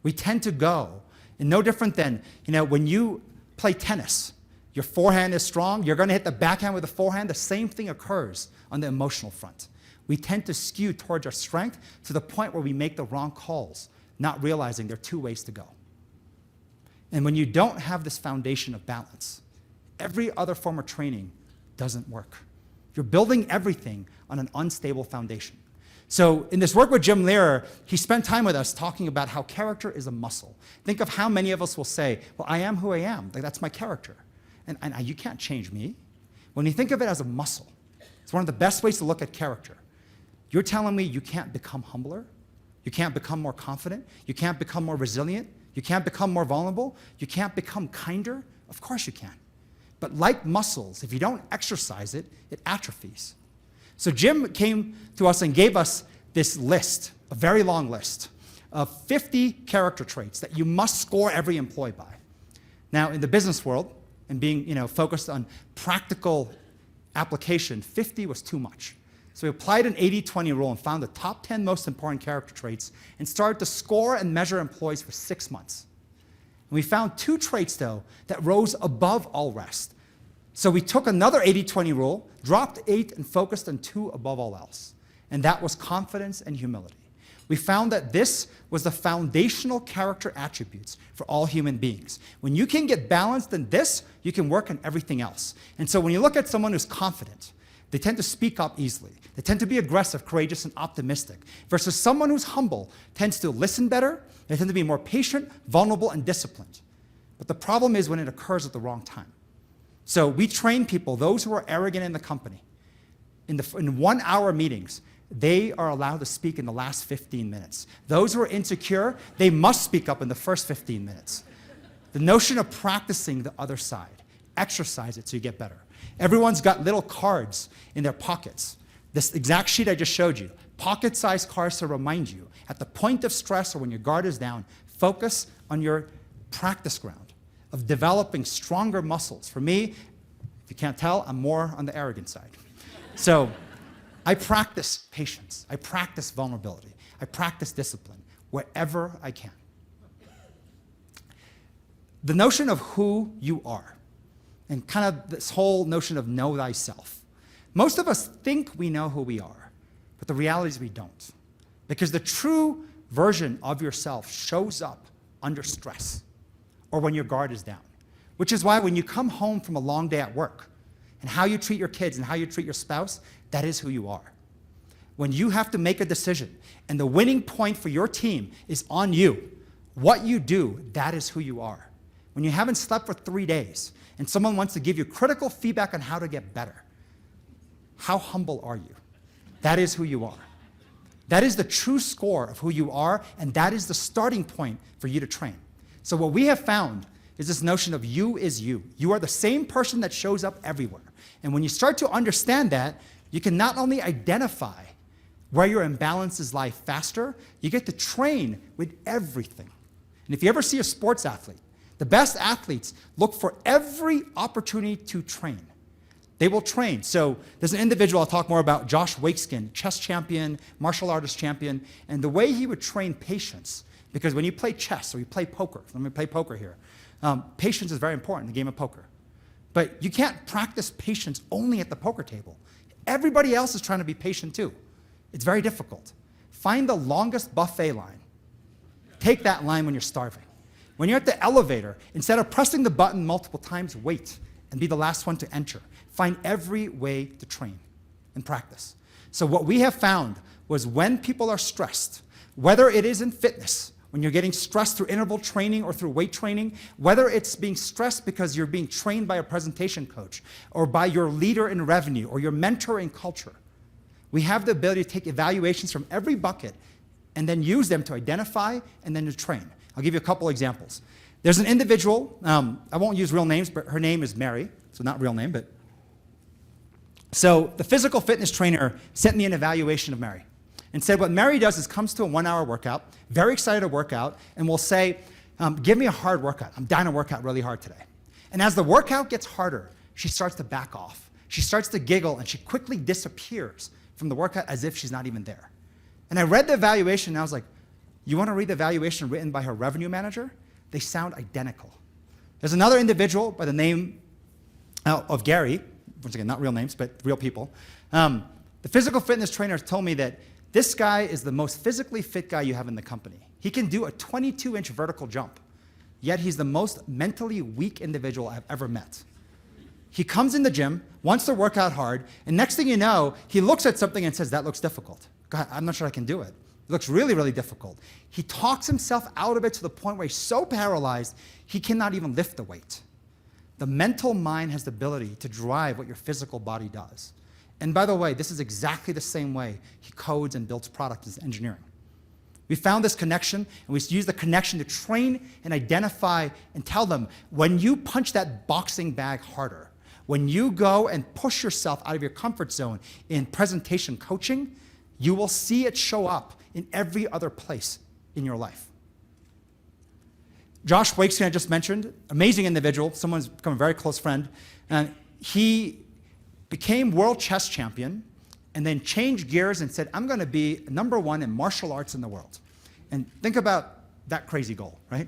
Speaker 1: We tend to go, and no different than, when you play tennis, your forehand is strong, you're going to hit the backhand with the forehand. The same thing occurs on the emotional front. We tend to skew towards our strength to the point where we make the wrong calls, not realizing there are two ways to go. And when you don't have this foundation of balance, every other form of training doesn't work. You're building everything on an unstable foundation. So in this work with Jim Lehrer, he spent time with us talking about how character is a muscle. Think of how many of us will say, well, I am who I am. Like, that's my character. And you can't change me. When you think of it as a muscle, it's one of the best ways to look at character. You're telling me you can't become humbler? You can't become more confident? You can't become more resilient? You can't become more vulnerable? You can't become kinder? Of course you can. But like muscles, if you don't exercise it, it atrophies. So Jim came to us and gave us this list, a very long list, of 50 character traits that you must score every employee by. Now, in the business world, and being focused on practical application, 50 was too much. So we applied an 80-20 rule and found the top 10 most important character traits and started to score and measure employees for 6 months. And we found 2 traits, though, that rose above all rest. So we took another 80-20 rule, dropped 8, and focused on 2 above all else. And that was confidence and humility. We found that this was the foundational character attributes for all human beings. When you can get balanced in this, you can work on everything else. And so when you look at someone who's confident, they tend to speak up easily. They tend to be aggressive, courageous, and optimistic. Versus someone who's humble tends to listen better. They tend to be more patient, vulnerable, and disciplined. But the problem is when it occurs at the wrong time. So we train people, those who are arrogant in the company, in 1-hour meetings, they are allowed to speak in the last 15 minutes. Those who are insecure, they must speak up in the first 15 minutes. The notion of practicing the other side. Exercise it so you get better. Everyone's got little cards in their pockets. This exact sheet I just showed you, pocket-sized cards to remind you, at the point of stress or when your guard is down, focus on your practice ground of developing stronger muscles. For me, if you can't tell, I'm more on the arrogant side. So I practice patience. I practice vulnerability. I practice discipline wherever I can. The notion of who you are and kind of this whole notion of know thyself. Most of us think we know who we are, but the reality is we don't. Because the true version of yourself shows up under stress or when your guard is down. Which is why when you come home from a long day at work and how you treat your kids and how you treat your spouse, that is who you are. When you have to make a decision and the winning point for your team is on you, what you do, that is who you are. When you haven't slept for 3 days and someone wants to give you critical feedback on how to get better, how humble are you? That is who you are. That is the true score of who you are, and that is the starting point for you to train. So what we have found is this notion of you is you. You are the same person that shows up everywhere. And when you start to understand that, you can not only identify where your imbalances lie faster, you get to train with everything. And if you ever see a sports athlete, the best athletes look for every opportunity to train. They will train. So there's an individual I'll talk more about, Josh Waitzkin, chess champion, martial artist champion, and the way he would train patience, because when you play chess or you play poker, let me play poker here, patience is very important in the game of poker. But you can't practice patience only at the poker table. Everybody else is trying to be patient too. It's very difficult. Find the longest buffet line. Take that line when you're starving. When you're at the elevator, instead of pressing the button multiple times, wait and be the last one to enter. Find every way to train and practice. So what we have found was when people are stressed, whether it is in fitness, when you're getting stressed through interval training or through weight training, whether it's being stressed because you're being trained by a presentation coach or by your leader in revenue or your mentor in culture, we have the ability to take evaluations from every bucket and then use them to identify and then to train. I'll give you a couple examples. There's an individual, I won't use real names, but her name is Mary, so not real name, but. So the physical fitness trainer sent me an evaluation of Mary and said what Mary does is comes to a 1-hour workout, very excited to work out, and will say, Give me a hard workout. I'm dying to work out really hard today. And as the workout gets harder, she starts to back off. She starts to giggle, and she quickly disappears from the workout as if she's not even there. And I read the evaluation, and I was like, you want to read the evaluation written by her revenue manager? They sound identical. There's another individual by the name of Gary, once again, not real names, but real people. The physical fitness trainer told me that this guy is the most physically fit guy you have in the company. He can do a 22-inch vertical jump, yet he's the most mentally weak individual I've ever met. He comes in the gym, wants to work out hard, and next thing you know, he looks at something and says, that looks difficult. God, I'm not sure I can do it. It looks really, really difficult. He talks himself out of it to the point where he's so paralyzed, he cannot even lift the weight. The mental mind has the ability to drive what your physical body does. And by the way, this is exactly the same way he codes and builds products in engineering. We found this connection, and we use the connection to train and identify and tell them, when you punch that boxing bag harder, when you go and push yourself out of your comfort zone in presentation coaching, you will see it show up in every other place in your life. Josh Wakeson, I just mentioned, amazing individual, someone who's become a very close friend. And he became world chess champion and then changed gears and said, I'm going to be #1 in martial arts in the world. And think about that crazy goal, right?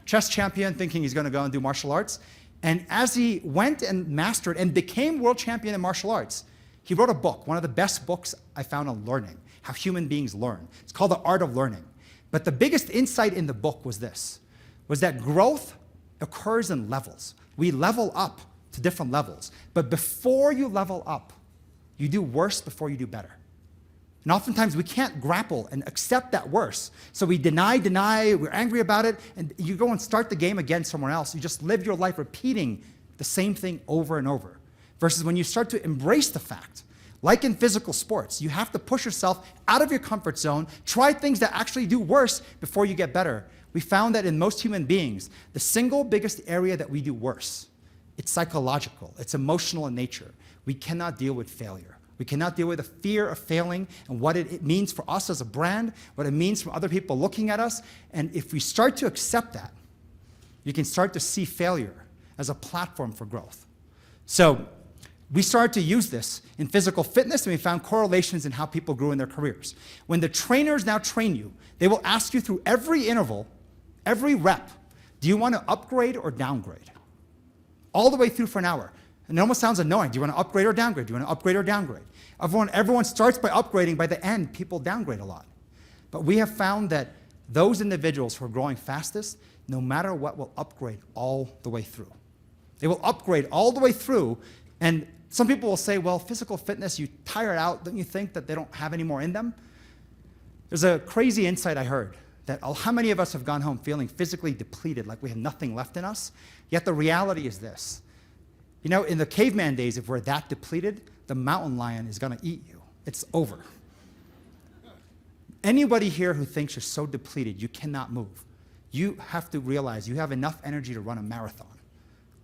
Speaker 1: Chess champion thinking he's going to go and do martial arts. And as he went and mastered and became world champion in martial arts, he wrote a book, one of the best books I found on learning, how human beings learn. It's called The Art of Learning. But the biggest insight in the book was this, was that growth occurs in levels. We level up to different levels. But before you level up, you do worse before you do better. And oftentimes we can't grapple and accept that worse. So we deny, we're angry about it, and you go and start the game again somewhere else. You just live your life repeating the same thing over and over. Versus when you start to embrace the fact, like in physical sports, you have to push yourself out of your comfort zone, try things that actually do worse before you get better. We found that in most human beings, the single biggest area that we do worse, it's psychological, it's emotional in nature. We cannot deal with failure. We cannot deal with the fear of failing and what it means for us as a brand, what it means for other people looking at us. And if we start to accept that, you can start to see failure as a platform for growth. So we started to use this in physical fitness, and we found correlations in how people grew in their careers. When the trainers now train you, they will ask you through every interval, every rep, do you want to upgrade or downgrade? All the way through for an hour. And it almost sounds annoying. Do you want to upgrade or downgrade? Do you want to upgrade or downgrade? Everyone starts by upgrading. By the end, people downgrade a lot. But we have found that those individuals who are growing fastest, no matter what, will upgrade all the way through. They will upgrade all the way through. And some people will say, well, physical fitness, you tire out. Don't you think that they don't have any more in them? There's a crazy insight I heard that how many of us have gone home feeling physically depleted, like we have nothing left in us? Yet the reality is this. You know, in the caveman days, if we're that depleted, the mountain lion is going to eat you. It's over. Anybody here who thinks you're so depleted you cannot move, you have to realize you have enough energy to run a marathon.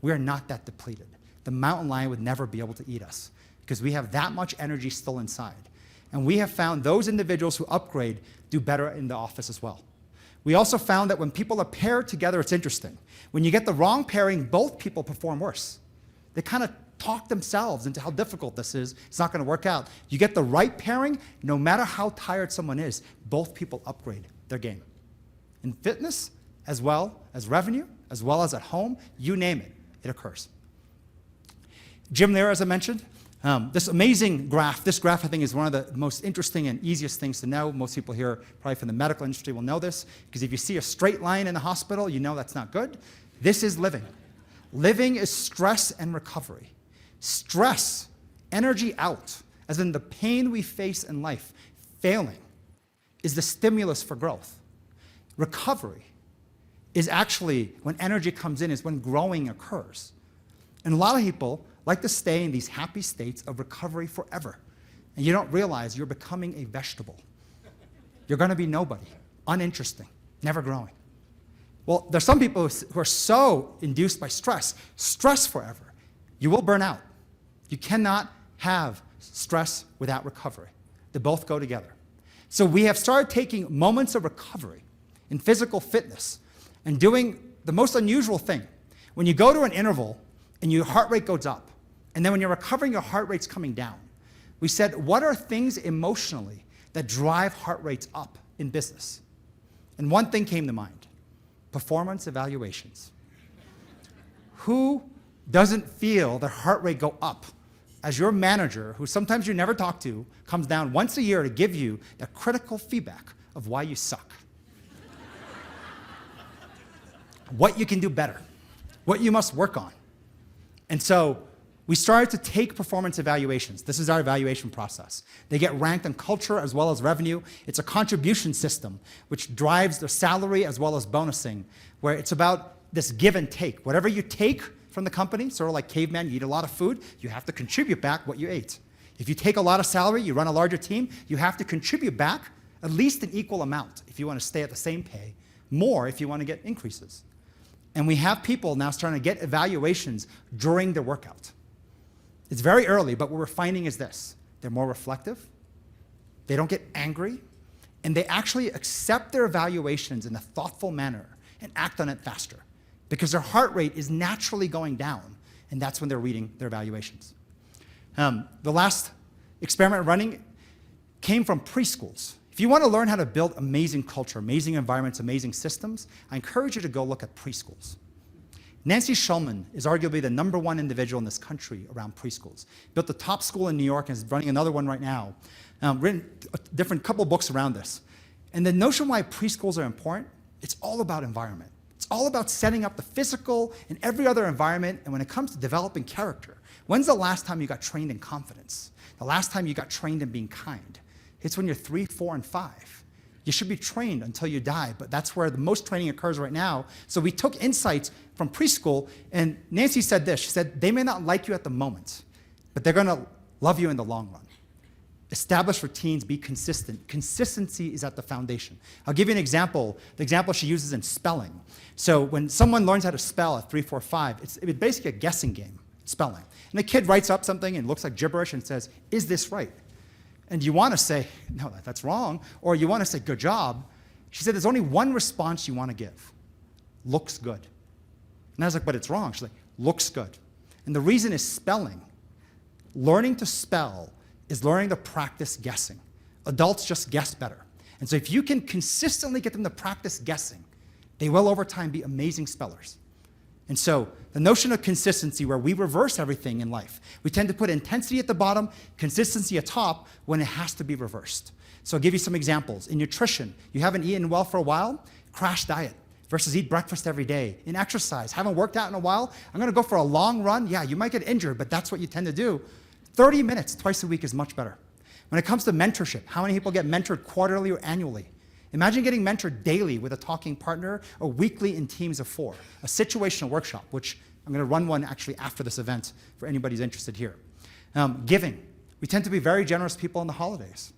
Speaker 1: We are not that depleted. The mountain lion would never be able to eat us because we have that much energy still inside. And we have found those individuals who upgrade do better in the office as well. We also found that when people are paired together, it's interesting. When you get the wrong pairing, both people perform worse. They kind of talk themselves into how difficult this is. It's not going to work out. You get the right pairing, no matter how tired someone is, both people upgrade their game. In fitness, as well as revenue, as well as at home, you name it, it occurs. Jim Lehrer, as I mentioned, this amazing graph. This graph, I think, is one of the most interesting and easiest things to know. Most people here, probably from the medical industry, will know this, because if you see a straight line in the hospital, you know that's not good. This is living. Living is stress and recovery. Stress, energy out, as in the pain we face in life, failing, is the stimulus for growth. Recovery is actually, when energy comes in, is when growing occurs. And a lot of people like to stay in these happy states of recovery forever. And you don't realize you're becoming a vegetable. You're going to be nobody, uninteresting, never growing. Well, there's some people who are so induced by stress forever. You will burn out. You cannot have stress without recovery. They both go together. So we have started taking moments of recovery in physical fitness and doing the most unusual thing. When you go to an interval and your heart rate goes up, and then when you're recovering, your heart rate's coming down. We said, what are things emotionally that drive heart rates up in business? And one thing came to mind: performance evaluations. Who doesn't feel their heart rate go up as your manager, who sometimes you never talk to, comes down once a year to give you the critical feedback of why you suck? What you can do better, what you must work on. And so we started to take performance evaluations. This is our evaluation process. They get ranked on culture as well as revenue. It's a contribution system which drives the salary as well as bonusing, where it's about this give and take. Whatever you take from the company, sort of like caveman, you eat a lot of food, you have to contribute back what you ate. If you take a lot of salary, you run a larger team, you have to contribute back at least an equal amount if you want to stay at the same pay, more if you want to get increases. And we have people now starting to get evaluations during their workout. It's very early, but what we're finding is this: they're more reflective, they don't get angry, and they actually accept their evaluations in a thoughtful manner and act on it faster, because their heart rate is naturally going down, and that's when they're reading their evaluations. The last experiment running came from preschools. If you want to learn how to build amazing culture, amazing environments, amazing systems, I encourage you to go look at preschools. Nancy Shulman is arguably the #1 individual in this country around preschools. Built the top school in New York and is running another one right now. Written a different couple books around this. And the notion why preschools are important, it's all about environment. It's all about setting up the physical and every other environment. And when it comes to developing character, when's the last time you got trained in confidence? The last time you got trained in being kind? It's when you're 3, 4, and 5. You should be trained until you die, but that's where the most training occurs right now. So we took insights from preschool, and Nancy said this. She said, they may not like you at the moment, but they're gonna love you in the long run. Establish routines, be consistent. Consistency is at the foundation. I'll give you an example. The example she uses in spelling. So when someone learns how to spell at 3, 4, 5, it's basically a guessing game, spelling. And the kid writes up something and looks like gibberish and says, is this right? And you want to say, no, that's wrong, or you want to say, good job. She said, there's only one response you want to give: looks good. And I was like, but it's wrong. She's like, looks good. And the reason is spelling. Learning to spell is learning to practice guessing. Adults just guess better. And so if you can consistently get them to practice guessing, they will over time be amazing spellers. And so the notion of consistency, where we reverse everything in life. We tend to put intensity at the bottom, consistency at top, when it has to be reversed. So I'll give you some examples. In nutrition, you haven't eaten well for a while, crash diet versus eat breakfast every day. In exercise, haven't worked out in a while, I'm gonna go for a long run. Yeah, you might get injured, but that's what you tend to do. 30 minutes twice a week is much better. When it comes to mentorship, how many people get mentored quarterly or annually? Imagine getting mentored daily with a talking partner, or weekly in teams of 4. A situational workshop, which I'm going to run one actually after this event for anybody who's interested here. Giving. We tend to be very generous people in the holidays.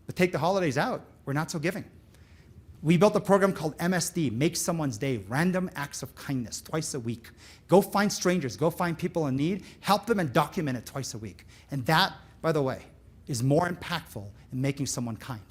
Speaker 1: But take the holidays out, we're not so giving. We built a program called MSD, Make Someone's Day, Random Acts of Kindness, twice a week. Go find strangers, go find people in need, help them and document it twice a week. And that, by the way, is more impactful in making someone kind.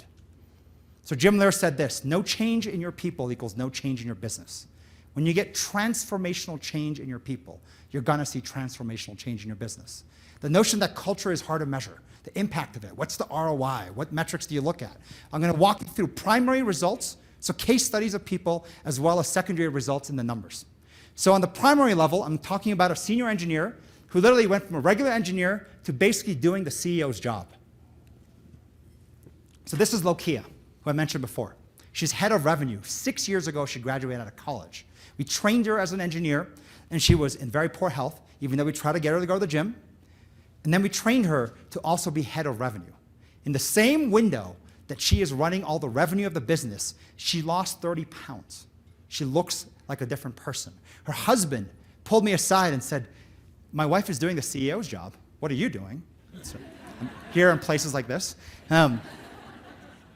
Speaker 1: So Jim Lear said this: no change in your people equals no change in your business. When you get transformational change in your people, you're gonna see transformational change in your business. The notion that culture is hard to measure, the impact of it, what's the ROI, what metrics do you look at? I'm gonna walk you through primary results, so case studies of people, as well as secondary results in the numbers. So on the primary level, I'm talking about a senior engineer who literally went from a regular engineer to basically doing the CEO's job. So this is Lokia, who I mentioned before. She's head of revenue. 6 years ago, she graduated out of college. We trained her as an engineer, and she was in very poor health, even though we tried to get her to go to the gym. And then we trained her to also be head of revenue. In the same window that she is running all the revenue of the business, she lost 30 pounds. She looks like a different person. Her husband pulled me aside and said, my wife is doing the CEO's job. What are you doing? So I'm here in places like this.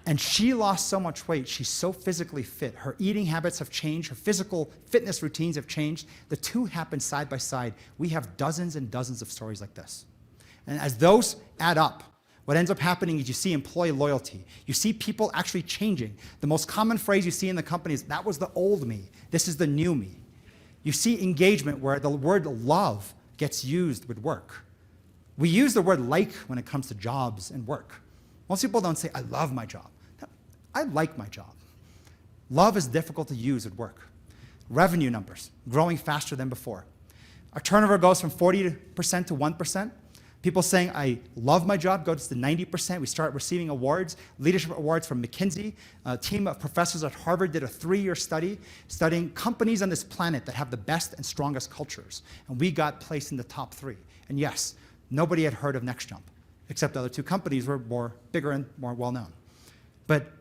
Speaker 1: And she lost so much weight. She's so physically fit. Her eating habits have changed. Her physical fitness routines have changed. The two happen side by side. We have dozens and dozens of stories like this. And as those add up, What ends up happening is you see employee loyalty. You see people actually changing. The most common phrase you see in the company is, that was the old me. This is the new me. You see engagement where the word love gets used with work. We use the word like when it comes to jobs and work. Most people don't say, I love my job. I like my job. Love is difficult to use at work. Revenue numbers, growing faster than before. Our turnover goes from 40% to 1%. People saying, I love my job, goes to 90%. We start receiving awards, leadership awards from McKinsey. A team of professors at Harvard did a 3-year study studying companies on this planet that have the best and strongest cultures. And we got placed in the top 3. And yes, nobody had heard of NextJump, except the other 2 companies were bigger and more well-known. But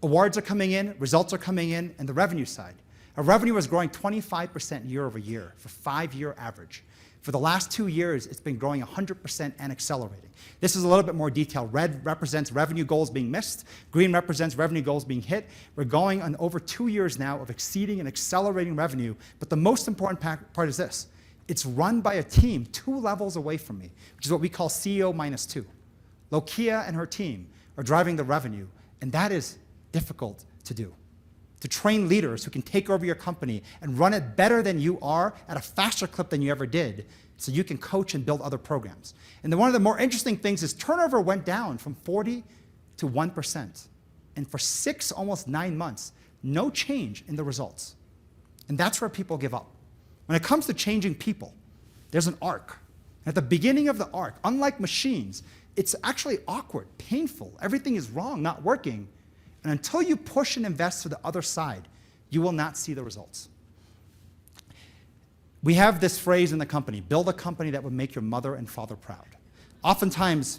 Speaker 1: awards are coming in, results are coming in, and the revenue side. Our revenue was growing 25% year over year for 5-year average. For the last 2 years, it's been growing 100% and accelerating. This is a little bit more detail. Red represents revenue goals being missed. Green represents revenue goals being hit. We're going on over 2 years now of exceeding and accelerating revenue. But the most important part is this. It's run by a team 2 levels away from me, which is what we call CEO minus 2. Lokia and her team are driving the revenue, and that is difficult to do. To train leaders who can take over your company and run it better than you are at a faster clip than you ever did, so you can coach and build other programs. And then one of the more interesting things is turnover went down from 40 to 1%. And for 6, almost 9 months, no change in the results. And that's where people give up. When it comes to changing people, there's an arc. At the beginning of the arc, unlike machines, it's actually awkward, painful. Everything is wrong, not working. And until you push and invest to the other side, you will not see the results. We have this phrase in the company, build a company that would make your mother and father proud. Oftentimes,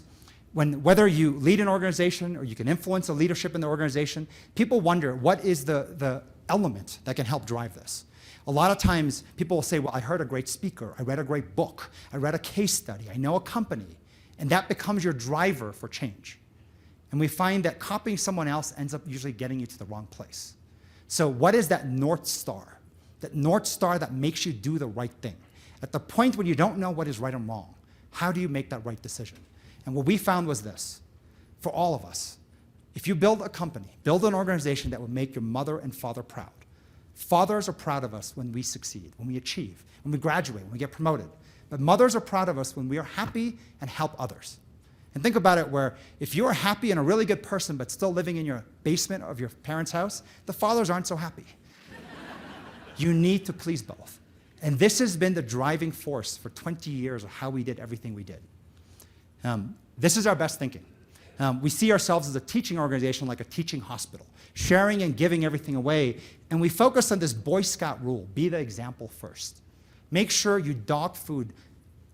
Speaker 1: whether you lead an organization or you can influence the leadership in the organization, people wonder, what is the element that can help drive this? A lot of times, people will say, well, I heard a great speaker, I read a great book, I read a case study, I know a company, and that becomes your driver for change. And we find that copying someone else ends up usually getting you to the wrong place. So what is that North Star? That North Star that makes you do the right thing. At the point when you don't know what is right and wrong, how do you make that right decision? And what we found was this, for all of us, if you build a company, build an organization that will make your mother and father proud. Fathers are proud of us when we succeed, when we achieve, when we graduate, when we get promoted. But mothers are proud of us when we are happy and help others. And think about it where if you're happy and a really good person but still living in your basement of your parents' house, the fathers aren't so happy. You need to please both. And this has been the driving force for 20 years of how we did everything we did. This is our best thinking. We see ourselves as a teaching organization, like a teaching hospital, sharing and giving everything away. And we focus on this Boy Scout rule, be the example first. Make sure you dog food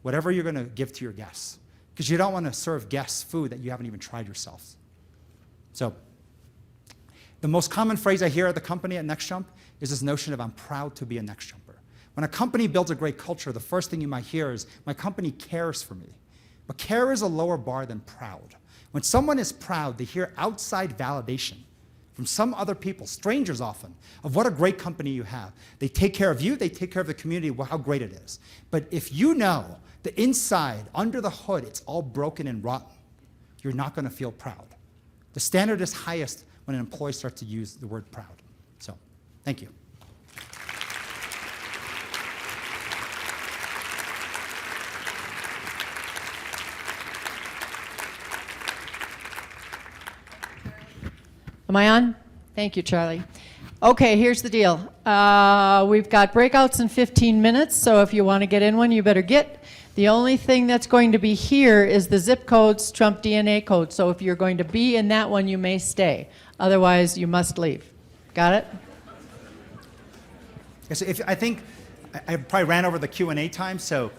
Speaker 1: whatever you're going to give to your guests, because you don't want to serve guests food that you haven't even tried yourselves. So the most common phrase I hear at the company at NextJump is this notion of I'm proud to be a NextJumper. When a company builds a great culture, the first thing you might hear is my company cares for me. But care is a lower bar than proud. When someone is proud, they hear outside validation from some other people, strangers often, of what a great company you have. They take care of you, they take care of the community, how great it is. But if you know the inside, under the hood, it's all broken and rotten, you're not going to feel proud. The standard is highest when an employee starts to use the word proud. So, thank you.
Speaker 2: Am I on? Thank you, Charlie. Okay, here's the deal. We've got breakouts in 15 minutes, so if you want to get in one, you better get. The only thing that's going to be here is the zip codes trump DNA code, so if you're going to be in that one, you may stay. Otherwise, you must leave. Got it?
Speaker 1: So I think I probably ran over the Q&A time, so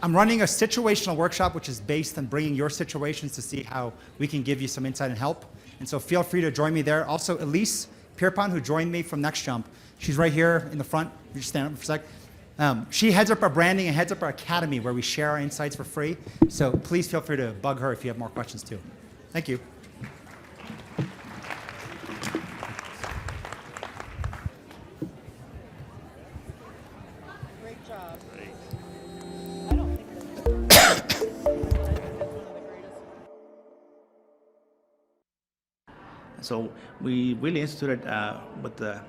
Speaker 1: I'm running a situational workshop which is based on bringing your situations to see how we can give you some insight and help. And so feel free to join me there. Also, Elise Pierpont, who joined me from NextJump, she's right here in the front. You just stand up for a sec. She heads up our branding and heads up our academy where we share our insights for free. So please feel free to bug her if you have more questions too. Thank you.
Speaker 2: Great job.
Speaker 3: so we really instituted with the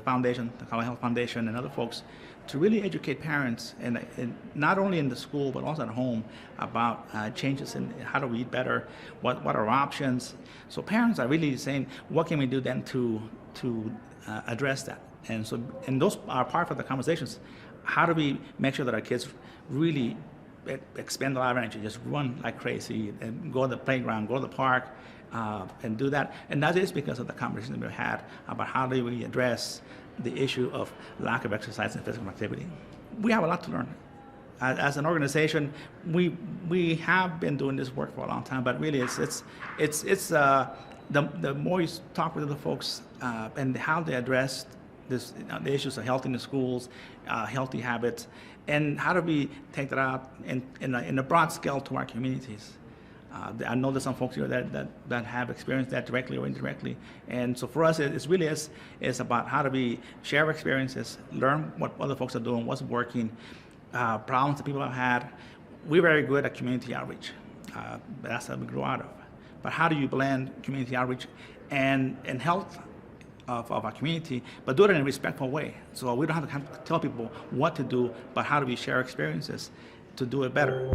Speaker 3: foundation, the Colorado Health Foundation, and other folks, to really educate parents, and not only in the school but also at home, about changes in how do we eat better, what are our options. So parents are really saying, what can we do then to address that? And those are part of the conversations. How do we make sure that our kids really expend a lot of energy, just run like crazy, and go to the playground, go to the park, and do that? And that is because of the conversation we've had about how do we address the issue of lack of exercise and physical activity. We have a lot to learn. As an organization, we have been doing this work for a long time, but really the more you talk with other folks and how they address this, the issues of health in the schools, healthy habits, and how do we take that out in a broad scale to our communities. I know there's some folks here that have experienced that directly or indirectly, and so for us, it's really is about how do we share experiences, learn what other folks are doing, what's working, problems that people have had. We're very good at community outreach. That's how we grew out of. But how do you blend community outreach and health of our community, but do it in a respectful way? So we don't have to tell people what to do, but how do we share experiences to do it better?